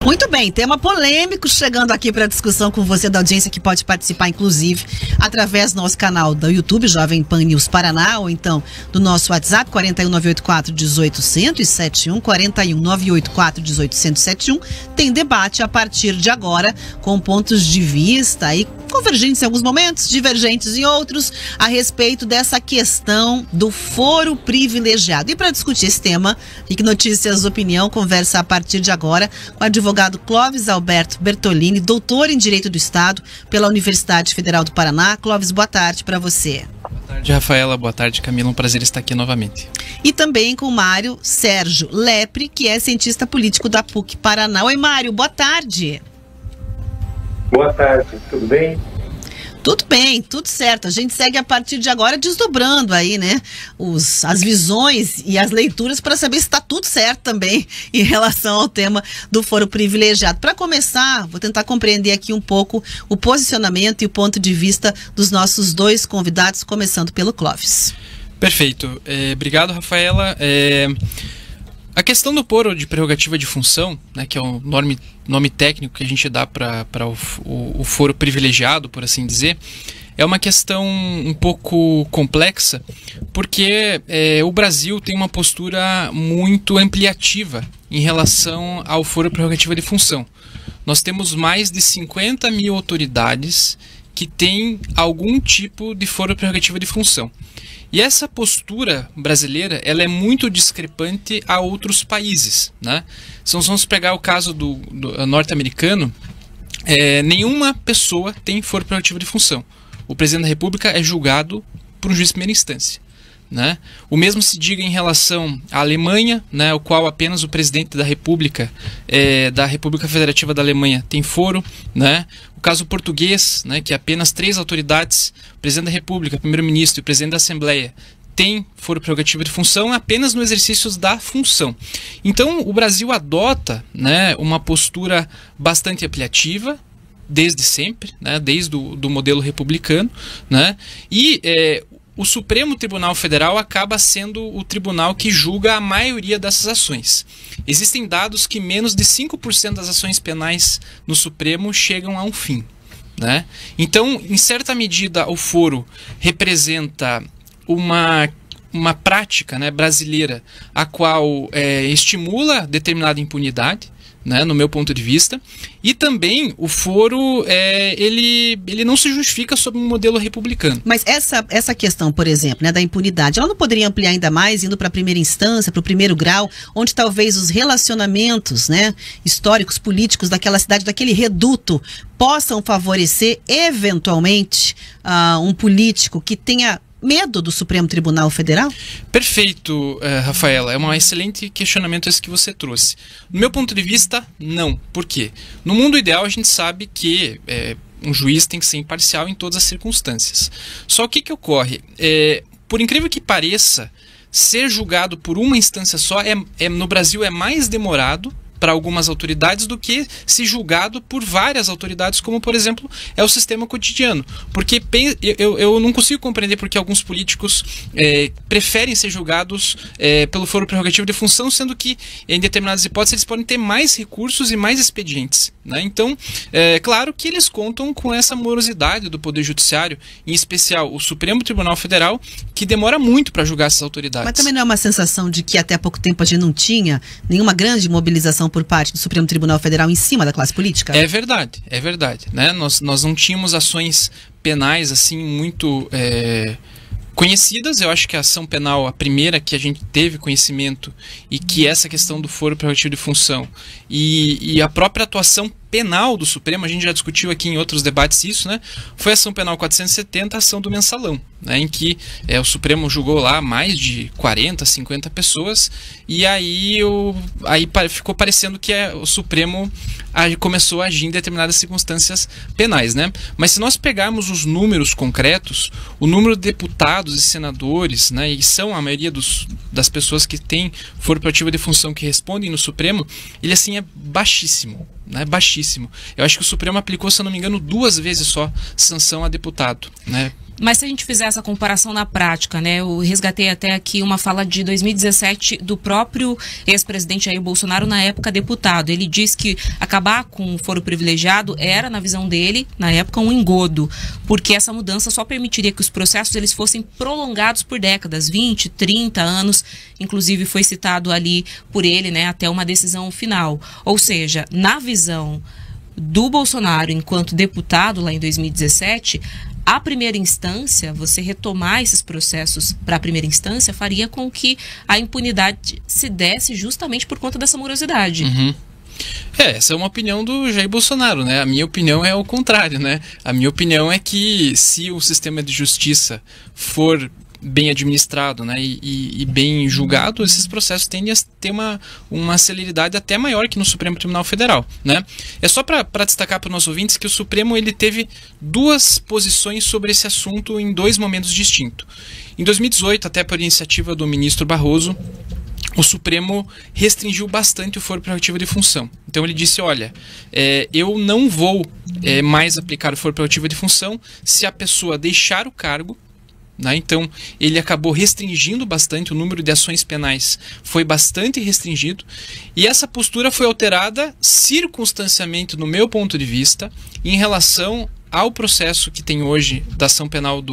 Muito bem, tema polêmico chegando aqui para discussão com você da audiência que pode participar, inclusive, através do nosso canal do YouTube, Jovem Pan News Paraná, ou então do nosso WhatsApp, 41984-18171, 41984-18171. Tem debate a partir de agora, com pontos de vista aí convergentes em alguns momentos, divergentes em outros, a respeito dessa questão do foro privilegiado. E para discutir esse tema, Rick Notícias Opinião conversa a partir de agora com o advogado Clóvis Alberto Bertolini, doutor em Direito do Estado pela Universidade Federal do Paraná. Clóvis, boa tarde para você. Boa tarde, Rafaela. Boa tarde, Camila. Um prazer estar aqui novamente. E também com o Mário Sérgio Lepre, que é cientista político da PUC Paraná. Oi, Mário, boa tarde. Boa tarde, tudo bem? Tudo bem, tudo certo. A gente segue a partir de agora desdobrando aí, né, as visões e as leituras para saber se está tudo certo também em relação ao tema do foro privilegiado. Para começar, vou tentar compreender aqui um pouco o posicionamento e o ponto de vista dos nossos dois convidados, começando pelo Clóvis. Perfeito. Obrigado, Rafaela. A questão do foro de prerrogativa de função, né, que é o nome técnico que a gente dá para o foro privilegiado, por assim dizer, é uma questão um pouco complexa, porque o Brasil tem uma postura muito ampliativa em relação ao foro prerrogativa de função. Nós temos mais de 50 mil autoridades que têm algum tipo de foro prerrogativa de função. E essa postura brasileira, ela é muito discrepante a outros países, né? Se nós vamos pegar o caso do norte-americano, nenhuma pessoa tem foro prerrogativo de função. O presidente da República é julgado por um juiz de primeira instância, né? O mesmo se diga em relação à Alemanha, né, o qual apenas o presidente da República Federativa da Alemanha tem foro, né? O caso português, né, que apenas 3 autoridades, o presidente da República, o primeiro-ministro e o presidente da Assembleia, tem foro prerrogativo de função apenas no exercício da função. Então o Brasil adota, né, uma postura bastante ampliativa, desde sempre, né, desde o modelo republicano, né, e o Supremo Tribunal Federal acaba sendo o tribunal que julga a maioria dessas ações. Existem dados que menos de 5% das ações penais no Supremo chegam a um fim, né? Então, em certa medida, o foro representa uma prática, né, brasileira, a qual estimula determinada impunidade, né, no meu ponto de vista, e também o foro ele não se justifica sob um modelo republicano. Mas essa questão, por exemplo, né, da impunidade, ela não poderia ampliar ainda mais, indo para a primeira instância, para o primeiro grau, onde talvez os relacionamentos, né, históricos, políticos daquela cidade, daquele reduto, possam favorecer, eventualmente, um político que tenha medo do Supremo Tribunal Federal? Perfeito, Rafaela. É um excelente questionamento esse que você trouxe. No meu ponto de vista, não. Por quê? No mundo ideal, a gente sabe que um juiz tem que ser imparcial em todas as circunstâncias. Só que o que ocorre? Por incrível que pareça, ser julgado por uma instância só no Brasil é mais demorado para algumas autoridades do que se julgado por várias autoridades, como por exemplo é o sistema cotidiano, porque eu não consigo compreender porque alguns políticos preferem ser julgados pelo foro prerrogativo de função, sendo que em determinadas hipóteses eles podem ter mais recursos e mais expedientes, né? Então, claro que eles contam com essa morosidade do Poder Judiciário, em especial o Supremo Tribunal Federal, que demora muito para julgar essas autoridades. Mas também não é uma sensação de que até pouco tempo a gente não tinha nenhuma grande mobilização por parte do Supremo Tribunal Federal em cima da classe política? É verdade, né? Nós não tínhamos ações penais assim muito conhecidas. Eu acho que a ação penal, a primeira que a gente teve conhecimento, e que essa questão do foro prerrogativo de função e a própria atuação penal do Supremo, a gente já discutiu aqui em outros debates isso, né? Foi a ação penal 470, a ação do mensalão, né? Em que o Supremo julgou lá mais de 40, 50 pessoas, e aí ficou parecendo que o Supremo começou a agir em determinadas circunstâncias penais, né? Mas se nós pegarmos os números concretos, o número de deputados e senadores, né, e são a maioria das pessoas que têm foro prerrogativo de função que respondem no Supremo, ele assim é baixíssimo. Né, baixíssimo. Eu acho que o Supremo aplicou, se eu não me engano, 2 vezes só sanção a deputado, né? Mas se a gente fizer essa comparação na prática, né, eu resgatei até aqui uma fala de 2017 do próprio ex-presidente Jair Bolsonaro, na época deputado. Ele diz que acabar com o foro privilegiado era, na visão dele, na época, um engodo, porque essa mudança só permitiria que os processos eles fossem prolongados por décadas, 20, 30 anos, inclusive foi citado ali por ele, né, até uma decisão final. Ou seja, na visão do Bolsonaro enquanto deputado lá em 2017, a primeira instância, você retomar esses processos para a primeira instância, faria com que a impunidade se desse justamente por conta dessa morosidade. Uhum. Essa é uma opinião do Jair Bolsonaro, né? A minha opinião é o contrário, né? A minha opinião é que se o sistema de justiça for bem administrado, né, e bem julgado, esses processos tendem a ter uma celeridade até maior que no Supremo Tribunal Federal, né? É só para destacar para os nossos ouvintes que o Supremo ele teve duas posições sobre esse assunto em dois momentos distintos. Em 2018, até por iniciativa do ministro Barroso, o Supremo restringiu bastante o foro prerrogativo de função. Então ele disse, olha, eu não vou mais aplicar o foro prerrogativo de função se a pessoa deixar o cargo, né? Então ele acabou restringindo bastante, o número de ações penais foi bastante restringido, e essa postura foi alterada circunstancialmente, no meu ponto de vista, em relação ao processo que tem hoje da ação penal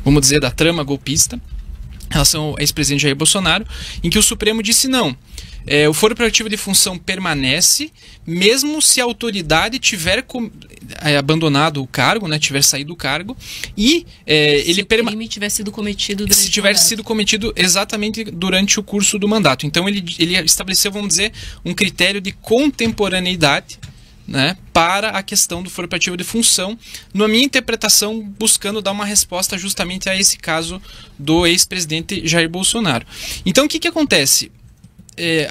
vamos dizer, da trama golpista, em relação ao ex-presidente Jair Bolsonaro, em que o Supremo disse não. O foro prerrogativo de função permanece, mesmo se a autoridade tiver abandonado o cargo, né, tiver saído do cargo, e se o crime tiver sido cometido se tiver sido cometido exatamente durante o curso do mandato. Então ele estabeleceu, vamos dizer, um critério de contemporaneidade, né, para a questão do foro prerrogativo de função, na minha interpretação, buscando dar uma resposta justamente a esse caso do ex-presidente Jair Bolsonaro. Então o que acontece?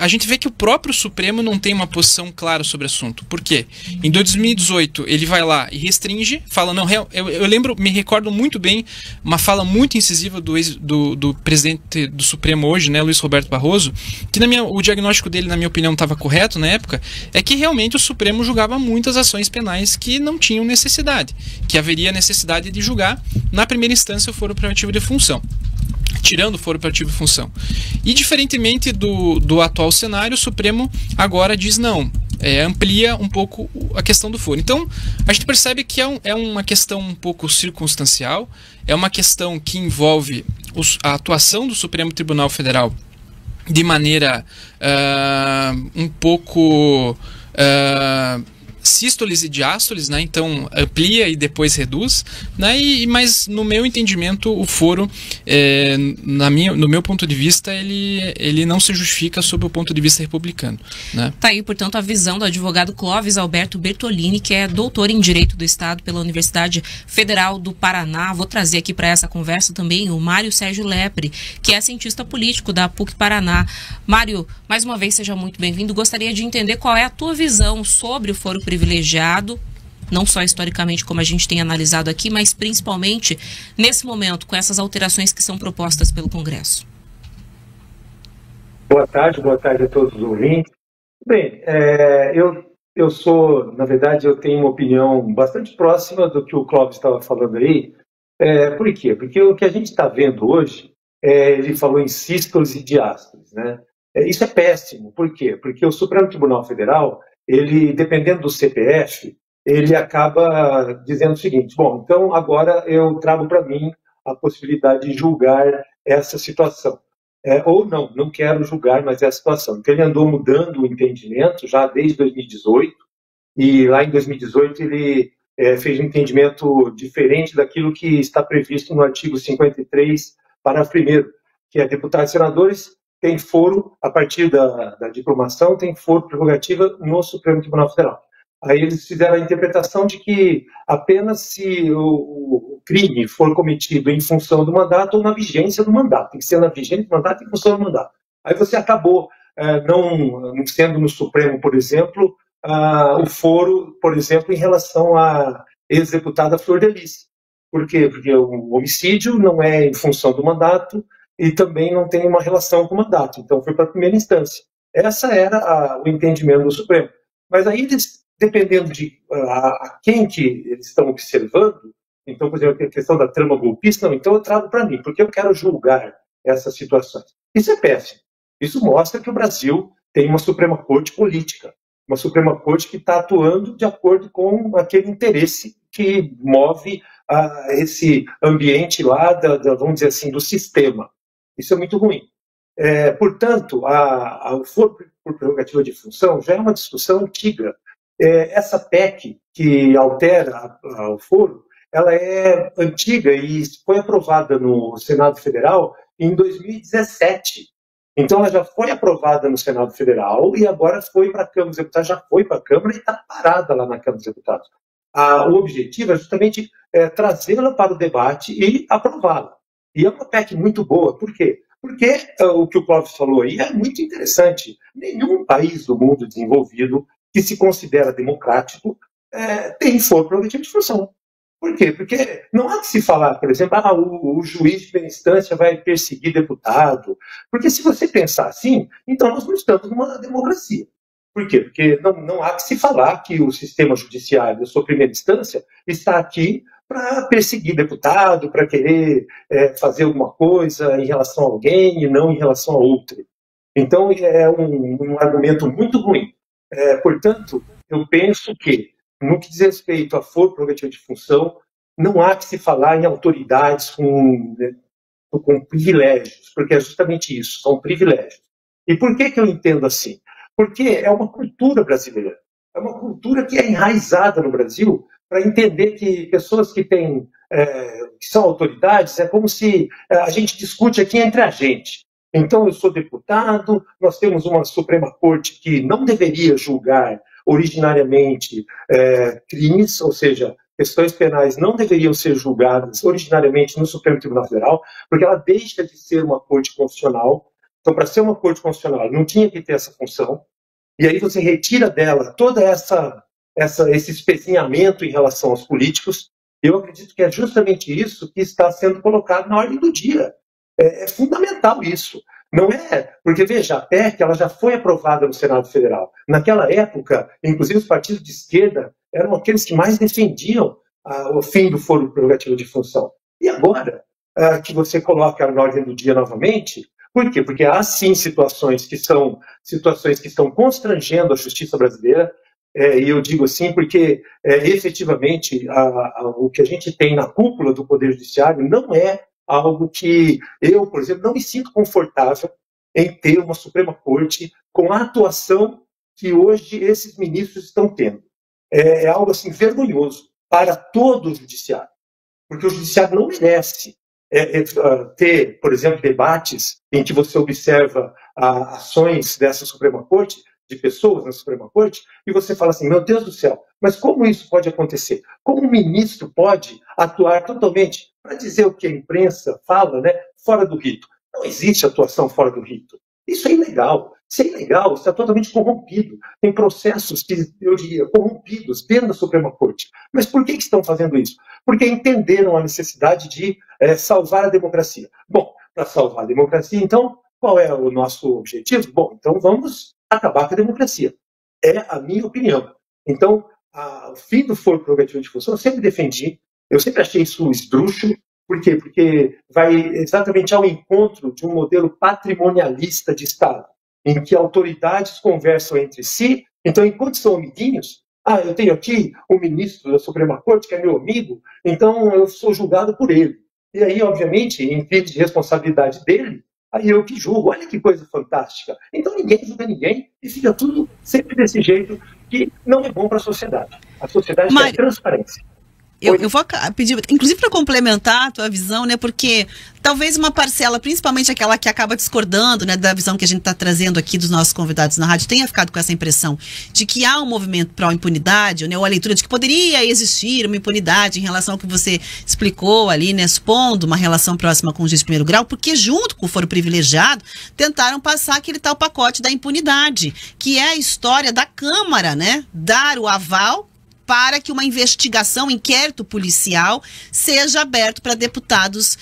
A gente vê que o próprio Supremo não tem uma posição clara sobre o assunto. Por quê? Em 2018 ele vai lá e restringe, fala, não, eu me recordo muito bem uma fala muito incisiva do presidente do Supremo hoje, né, Luiz Roberto Barroso, que o diagnóstico dele, na minha opinião, estava correto na época, é que realmente o Supremo julgava muitas ações penais que não tinham necessidade, que haveria necessidade de julgar na primeira instância o foro prerrogativo de função, tirando o foro prerrogativo de função. E diferentemente do atual cenário, o Supremo agora diz não, amplia um pouco a questão do foro. Então, a gente percebe que é uma questão um pouco circunstancial, é uma questão que envolve a atuação do Supremo Tribunal Federal de maneira um pouco sístoles e diástoles, né? Então amplia e depois reduz, né? Mas no meu entendimento o foro, no meu ponto de vista, ele não se justifica sob o ponto de vista republicano, né? Tá aí, portanto, a visão do advogado Clóvis Alberto Bertolini, que é doutor em Direito do Estado pela Universidade Federal do Paraná. Vou trazer aqui para essa conversa também o Mário Sérgio Lepre, que é cientista político da PUC Paraná. Mário, mais uma vez, seja muito bem-vindo. Gostaria de entender qual é a tua visão sobre o foro privilegiado, não só historicamente como a gente tem analisado aqui, mas principalmente nesse momento, com essas alterações que são propostas pelo Congresso. Boa tarde a todos os ouvintes. Bem, eu sou, na verdade, eu tenho uma opinião bastante próxima do que o Clóvis estava falando aí. Por quê? Porque o que a gente está vendo hoje, ele falou em sístoles e diástoles, né? Isso é péssimo. Por quê? Porque o Supremo Tribunal Federal, ele, dependendo do CPF, ele acaba dizendo o seguinte, bom, então agora eu trago para mim a possibilidade de julgar essa situação. Ou não quero julgar mais essa situação. Então ele andou mudando o entendimento já desde 2018, e lá em 2018 ele fez um entendimento diferente daquilo que está previsto no artigo 53, parágrafo 1º, que é deputados e senadores têm foro, a partir da diplomação, tem foro prerrogativa no Supremo Tribunal Federal. Aí eles fizeram a interpretação de que apenas se o crime for cometido em função do mandato ou na vigência do mandato. Tem que ser na vigência do mandato e em função do mandato. Aí você acabou não sendo no Supremo, por exemplo, o foro, por exemplo, em relação à ex-deputada Flor de Lis. Por quê? Porque o homicídio não é em função do mandato e também não tem uma relação com o mandato. Então foi para a primeira instância. Essa era o entendimento do Supremo. Mas aí eles, dependendo de a quem que eles estão observando, Então, por exemplo, a questão da trama golpista, não, então eu trago para mim, porque eu quero julgar essas situações. Isso é péssimo. Isso mostra que o Brasil tem uma Suprema Corte política, uma Suprema Corte que está atuando de acordo com aquele interesse que move esse ambiente lá, vamos dizer assim, do sistema. Isso é muito ruim. Portanto, o foro por prerrogativa de função já é uma discussão antiga. Essa PEC que altera o foro, ela é antiga e foi aprovada no Senado Federal em 2017. Então, ela já foi aprovada no Senado Federal e agora foi para a Câmara dos Deputados, já foi para a Câmara e está parada lá na Câmara dos Deputados. O objetivo é justamente trazê-la para o debate e aprová-la. E é uma PEC muito boa. Por quê? Porque o que o Clóvis falou aí é muito interessante. Nenhum país do mundo desenvolvido que se considera democrático tem foro prerrogativa de função. Por quê? Porque não há que se falar, por exemplo, o juiz de primeira instância vai perseguir deputado. Porque se você pensar assim, então nós não estamos numa democracia. Por quê? Porque não há que se falar que o sistema judiciário da sua primeira instância está aqui para perseguir deputado, para querer fazer alguma coisa em relação a alguém e não em relação a outro. Então, é um argumento muito ruim. Portanto, eu penso que, no que diz respeito a foro prerrogativa de função, não há que se falar em autoridades com privilégios, porque é justamente isso, são privilégios. E por que eu entendo assim? Porque é uma cultura brasileira, é uma cultura que é enraizada no Brasil para entender que pessoas que são autoridades, é como se a gente discute aqui entre a gente. Então, eu sou deputado, nós temos uma Suprema Corte que não deveria julgar originariamente crimes, ou seja, questões penais não deveriam ser julgadas originariamente no Supremo Tribunal Federal, porque ela deixa de ser uma corte constitucional. Então, para ser uma corte constitucional, não tinha que ter essa função. E aí você retira dela toda esse espezinhamento em relação aos políticos. Eu acredito que é justamente isso que está sendo colocado na ordem do dia. É fundamental isso. Não é, porque veja, a PEC ela já foi aprovada no Senado Federal. Naquela época, inclusive os partidos de esquerda eram aqueles que mais defendiam o fim do foro prerrogativo de função. E agora que você coloca na ordem do dia novamente, por quê? Porque há sim situações que estão constrangendo a justiça brasileira, e eu digo assim porque efetivamente o que a gente tem na cúpula do Poder Judiciário não é algo que eu, por exemplo, não me sinto confortável em ter uma Suprema Corte com a atuação que hoje esses ministros estão tendo. É algo assim vergonhoso para todo o Judiciário, porque o Judiciário não merece ter, por exemplo, debates em que você observa ações dessa Suprema Corte, de pessoas na Suprema Corte, e você fala assim, meu Deus do céu, mas como isso pode acontecer? Como um ministro pode atuar totalmente, para dizer o que a imprensa fala, né, fora do rito? Não existe atuação fora do rito. Isso é ilegal. Se é ilegal, está totalmente corrompido. Tem processos que, eu diria, corrompidos dentro da Suprema Corte. Mas por que estão fazendo isso? Porque entenderam a necessidade de salvar a democracia. Bom, para salvar a democracia, então, qual é o nosso objetivo? Bom, então vamos acabar com a democracia. É a minha opinião. Então, o fim do foro prerrogativo de função eu sempre defendi, eu sempre achei isso esdrúxulo. Por quê? Porque vai exatamente ao encontro de um modelo patrimonialista de Estado, em que autoridades conversam entre si. Então, enquanto são amiguinhos, eu tenho aqui um ministro da Suprema Corte que é meu amigo, então eu sou julgado por ele. E aí, obviamente, em crime de responsabilidade dele, aí eu que julgo. Olha que coisa fantástica. Então ninguém julga ninguém e fica tudo sempre desse jeito que não é bom para a sociedade. A sociedade quer transparência. Eu vou pedir, inclusive para complementar a tua visão, né, porque talvez uma parcela, principalmente aquela que acaba discordando, né, da visão que a gente está trazendo aqui dos nossos convidados na rádio, tenha ficado com essa impressão de que há um movimento pró-impunidade, né, ou a leitura de que poderia existir uma impunidade em relação ao que você explicou ali, né, expondo uma relação próxima com o juiz de primeiro grau, porque junto com o foro privilegiado, tentaram passar aquele tal pacote da impunidade, que é a história da Câmara, né, dar o aval para que uma investigação, um inquérito policial, seja aberto para deputados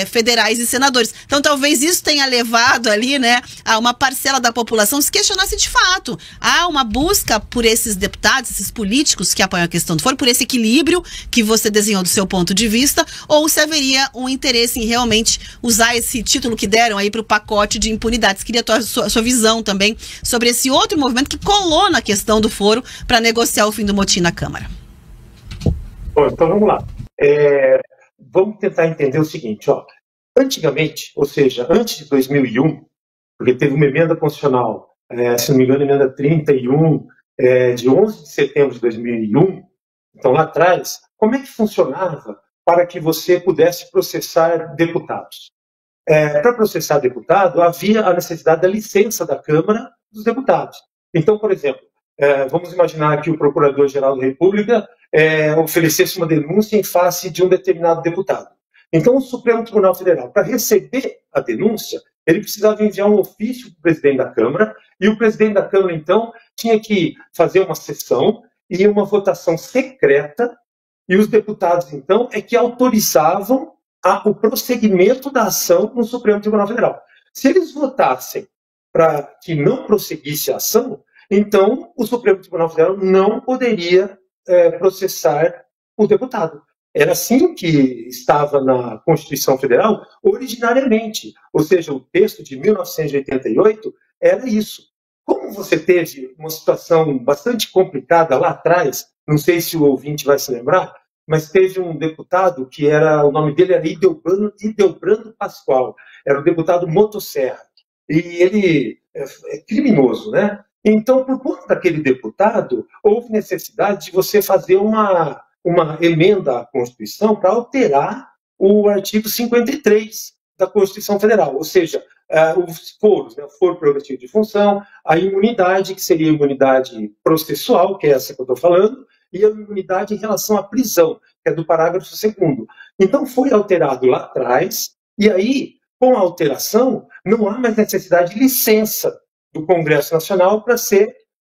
federais e senadores. Então, talvez isso tenha levado ali, né, a uma parcela da população se questionar se de fato há uma busca por esses deputados, esses políticos que apoiam a questão do foro, por esse equilíbrio que você desenhou do seu ponto de vista, ou se haveria um interesse em realmente usar esse título que deram aí para o pacote de impunidades. Queria a sua visão também sobre esse outro movimento que colou na questão do foro para negociar o fim do motim na Câmara. Bom, então vamos lá. Vamos tentar entender o seguinte, ó. Antigamente, ou seja, antes de 2001, porque teve uma emenda constitucional, se não me engano, emenda 31, de 11 de setembro de 2001, então lá atrás, como é que funcionava para que você pudesse processar deputados? Para processar deputado, havia a necessidade da licença da Câmara dos deputados. Então, por exemplo, vamos imaginar que o Procurador-Geral da República oferecesse uma denúncia em face de um determinado deputado. Então, o Supremo Tribunal Federal, para receber a denúncia, ele precisava enviar um ofício para o presidente da Câmara, e o presidente da Câmara, então, tinha que fazer uma sessão e uma votação secreta, e os deputados, então, que autorizavam o prosseguimento da ação no Supremo Tribunal Federal. Se eles votassem para que não prosseguisse a ação, então o Supremo Tribunal Federal não poderia processar o deputado. Era assim que estava na Constituição Federal originariamente, ou seja, o texto de 1988 era isso. Como você teve uma situação bastante complicada lá atrás, não sei se o ouvinte vai se lembrar, mas teve um deputado que o nome dele era Idelbrando Pascoal, era o deputado Motosserra, e ele é criminoso, né? Então, por conta daquele deputado, houve necessidade de você fazer uma emenda à Constituição para alterar o artigo 53 da Constituição Federal, ou seja, os foros, né, o foro prerrogativo de função, a imunidade, que seria a imunidade processual, que é essa que eu estou falando, e a imunidade em relação à prisão, que é do parágrafo 2º. Então foi alterado lá atrás, e aí, com a alteração, não há mais necessidade de licença do Congresso Nacional para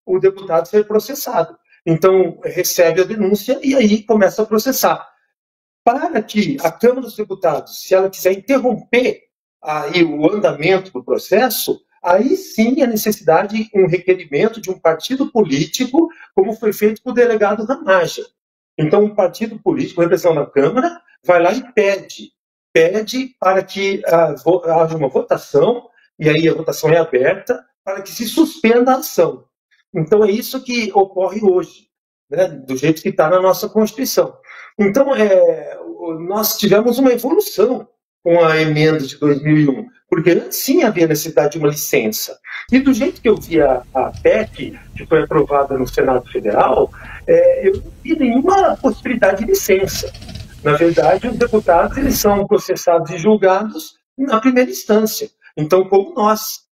o deputado ser processado. Então, recebe a denúncia e aí começa a processar. Para que a Câmara dos Deputados, se ela quiser interromper aí o andamento do processo, aí sim a necessidade, um requerimento de um partido político, como foi feito com o delegado Ramagem. Então, um partido político, representando a Câmara, vai lá e pede para que haja uma votação, e aí a votação é aberta, para que se suspenda a ação. Então, é isso que ocorre hoje, né, do jeito que está na nossa Constituição. Então, nós tivemos uma evolução com a emenda de 2001, porque antes sim havia necessidade de uma licença. E do jeito que eu vi a PEC, que foi aprovada no Senado Federal, eu não vi nenhuma possibilidade de licença. Na verdade, os deputados eles são processados e julgados na primeira instância. Então, como nós,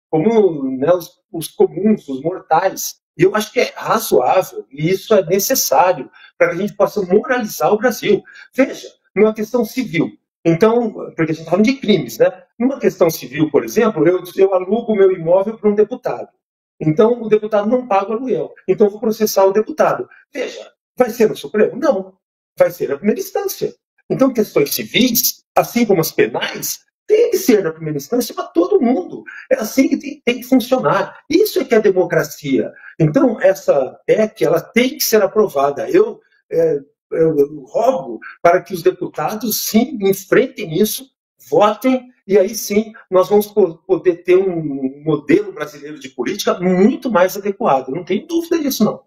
né, os comuns, os mortais. E eu acho que é razoável, e isso é necessário, para que a gente possa moralizar o Brasil. Veja, numa questão civil, então, porque a gente está falando de crimes, né? Numa questão civil, por exemplo, eu alugo o meu imóvel para um deputado. Então, o deputado não paga o aluguel. Então, eu vou processar o deputado. Veja, vai ser no Supremo? Não. Vai ser na primeira instância. Então, questões civis, assim como as penais, tem que ser na primeira instância para todo mundo. É assim que tem que funcionar. Isso é que é democracia. Então, essa PEC, ela tem que ser aprovada. Eu rogo para que os deputados, sim, enfrentem isso, votem, e aí sim nós vamos poder ter um modelo brasileiro de política muito mais adequado. Não tenho dúvida disso, não.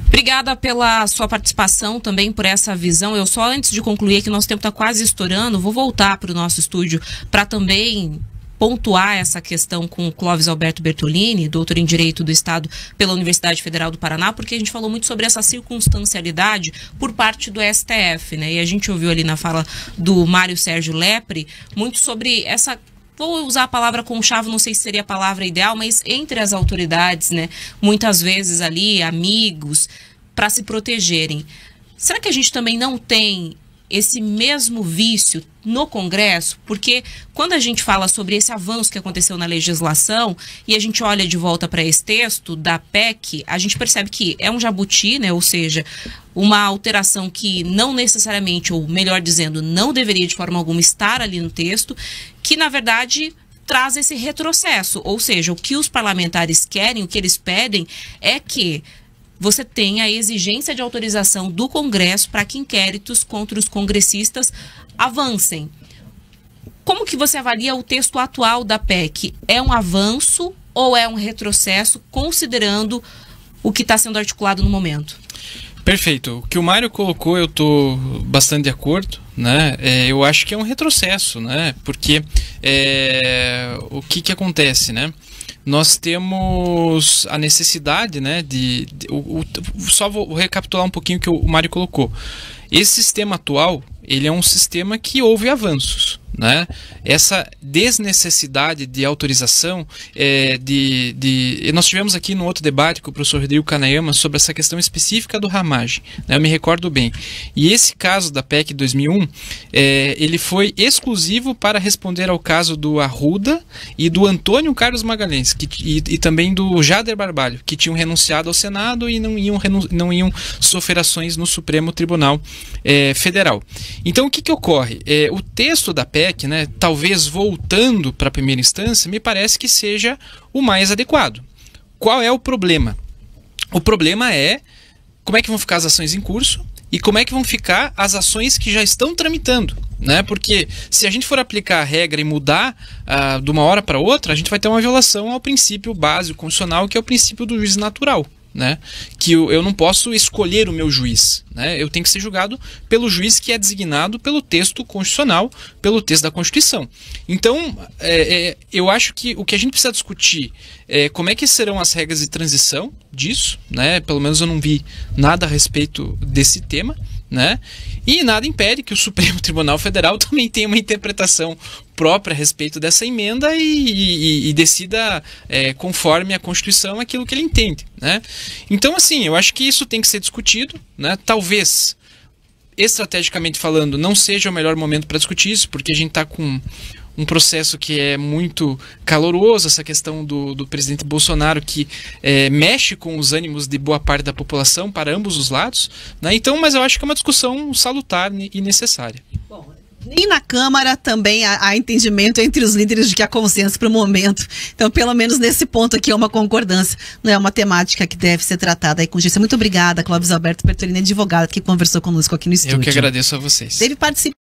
Obrigada pela sua participação, também por essa visão. Eu só, antes de concluir, que o nosso tempo está quase estourando, vou voltar para o nosso estúdio para também pontuar essa questão com o Clóvis Alberto Bertolini, doutor em Direito do Estado pela Universidade Federal do Paraná, porque a gente falou muito sobre essa circunstancialidade por parte do STF, né? E a gente ouviu ali na fala do Mário Sérgio Lepre muito sobre essa... Vou usar a palavra conchavo, não sei se seria a palavra ideal, mas entre as autoridades, né? Muitas vezes ali, amigos, para se protegerem. Será que a gente também não tem esse mesmo vício no Congresso? Porque quando a gente fala sobre esse avanço que aconteceu na legislação e a gente olha de volta para esse texto da PEC, a gente percebe que é um jabuti, né? Ou seja, uma alteração que não necessariamente, ou melhor dizendo, não deveria de forma alguma estar ali no texto, que na verdade traz esse retrocesso. Ou seja, o que os parlamentares querem, o que eles pedem é que você tem a exigência de autorização do Congresso para que inquéritos contra os congressistas avancem. Como que você avalia o texto atual da PEC? É um avanço ou é um retrocesso, considerando o que está sendo articulado no momento? Perfeito. O que o Mário colocou, eu estou bastante de acordo, né? Eu acho que é um retrocesso, né? Porque o que acontece, né? Nós temos a necessidade, né, só vou recapitular um pouquinho o que o Mário colocou. Esse sistema atual, ele é um sistema que houve avanços, né? Essa desnecessidade de autorização, nós tivemos aqui no outro debate com o professor Rodrigo Kanayama sobre essa questão específica do ramagem, né? Eu me recordo bem. E esse caso da PEC 2001, ele foi exclusivo para responder ao caso do Arruda e do Antônio Carlos Magalhães, e também do Jader Barbalho, que tinham renunciado ao Senado e não iam sofrer ações no Supremo Tribunal Federal. Então, o que ocorre? O texto da PEC, né, talvez voltando para a primeira instância, me parece que seja o mais adequado. Qual é o problema? O problema é como é que vão ficar as ações em curso e como é que vão ficar as ações que já estão tramitando, né? Porque se a gente for aplicar a regra e mudar de uma hora para outra, a gente vai ter uma violação ao princípio básico constitucional, que é o princípio do juiz natural, né? Que eu não posso escolher o meu juiz, né? Eu tenho que ser julgado pelo juiz que é designado pelo texto constitucional, pelo texto da Constituição. Então, eu acho que o que a gente precisa discutir é como é que serão as regras de transição disso, né? Pelo menos eu não vi nada a respeito desse tema, né? E nada impede que o Supremo Tribunal Federal também tenha uma interpretação própria a respeito dessa emenda e decida conforme a Constituição aquilo que ele entende, né? Então, assim, eu acho que isso tem que ser discutido, né? Talvez, estrategicamente falando, não seja o melhor momento para discutir isso, porque a gente está com um processo que é muito caloroso, essa questão do presidente Bolsonaro, que mexe com os ânimos de boa parte da população para ambos os lados, né? Então, mas eu acho que é uma discussão salutar e necessária. Bom, nem na Câmara também há entendimento entre os líderes de que há consenso para o momento. Então, pelo menos nesse ponto aqui é uma concordância, não é uma temática que deve ser tratada aí com urgência. Muito obrigada, Clóvis Alberto Bertolini, advogado, que conversou conosco aqui no estúdio. Eu que agradeço a vocês. Teve participação.